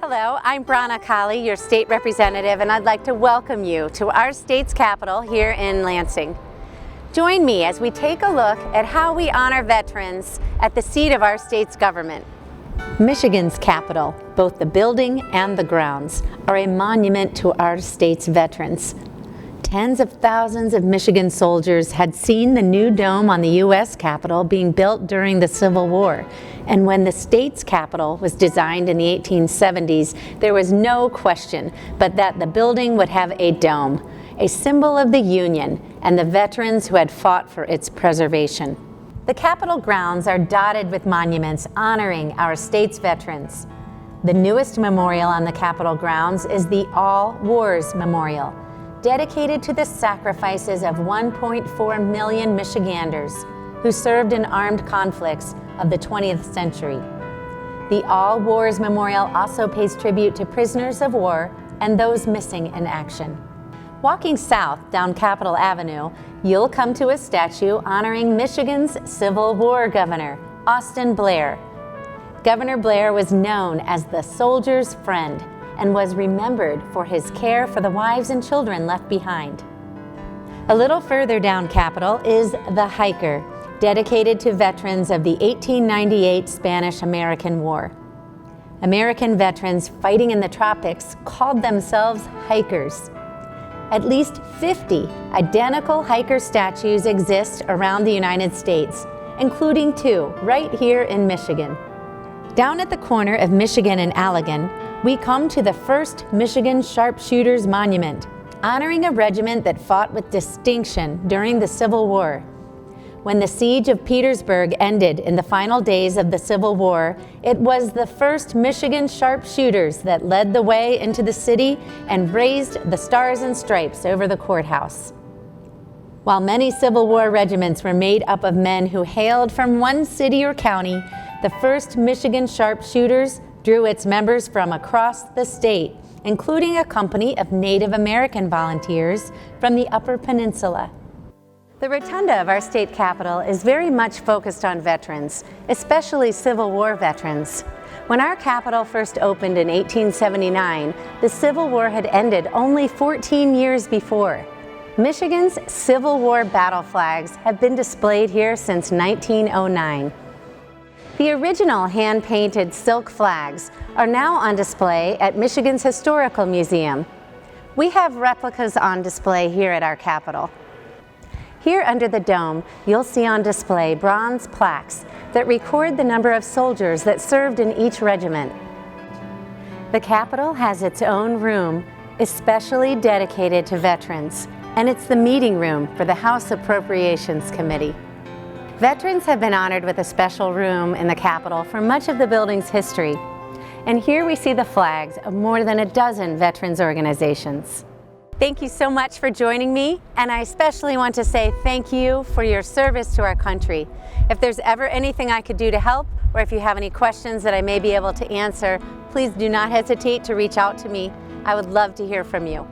Hello, I'm Kahle, your state representative, and I'd like to welcome you to our state's capital here in Lansing. Join me as we take a look at how we honor veterans at the seat of our state's government. Michigan's Capitol, both the building and the grounds, are a monument to our state's veterans. Tens of thousands of Michigan soldiers had seen the new dome on the U.S. Capitol being built during the Civil War. And when the state's Capitol was designed in the 1870s, there was no question but that the building would have a dome, a symbol of the Union and the veterans who had fought for its preservation. The Capitol grounds are dotted with monuments honoring our state's veterans. The newest memorial on the Capitol grounds is the All Wars Memorial, dedicated to the sacrifices of 1.4 million Michiganders who served in armed conflicts of the 20th century. The All Wars Memorial also pays tribute to prisoners of war and those missing in action. Walking south down Capitol Avenue, you'll come to a statue honoring Michigan's Civil War governor, Austin Blair. Governor Blair was known as the soldier's friend and was remembered for his care for the wives and children left behind. A little further down Capitol is the Hiker, dedicated to veterans of the 1898 Spanish-American War. American veterans fighting in the tropics called themselves hikers. At least 50 identical hiker statues exist around the United States, including 2 right here in Michigan. Down at the corner of Michigan and Allegan, we come to the first Michigan Sharpshooters Monument, honoring a regiment that fought with distinction during the Civil War. When the siege of Petersburg ended in the final days of the Civil War, it was the first Michigan Sharpshooters that led the way into the city and raised the Stars and Stripes over the courthouse. While many Civil War regiments were made up of men who hailed from one city or county, the first Michigan Sharpshooters drew its members from across the state, including a company of Native American volunteers from the Upper Peninsula. The rotunda of our state capitol is very much focused on veterans, especially Civil War veterans. When our capitol first opened in 1879, the Civil War had ended only 14 years before. Michigan's Civil War battle flags have been displayed here since 1909. The original hand-painted silk flags are now on display at Michigan's Historical Museum. We have replicas on display here at our Capitol. Here under the dome, you'll see on display bronze plaques that record the number of soldiers that served in each regiment. The Capitol has its own room, especially dedicated to veterans, and it's the meeting room for the House Appropriations Committee. Veterans have been honored with a special room in the Capitol for much of the building's history. And here we see the flags of more than a dozen veterans organizations. Thank you so much for joining me, and I especially want to say thank you for your service to our country. If there's ever anything I could do to help, or if you have any questions that I may be able to answer, please do not hesitate to reach out to me. I would love to hear from you.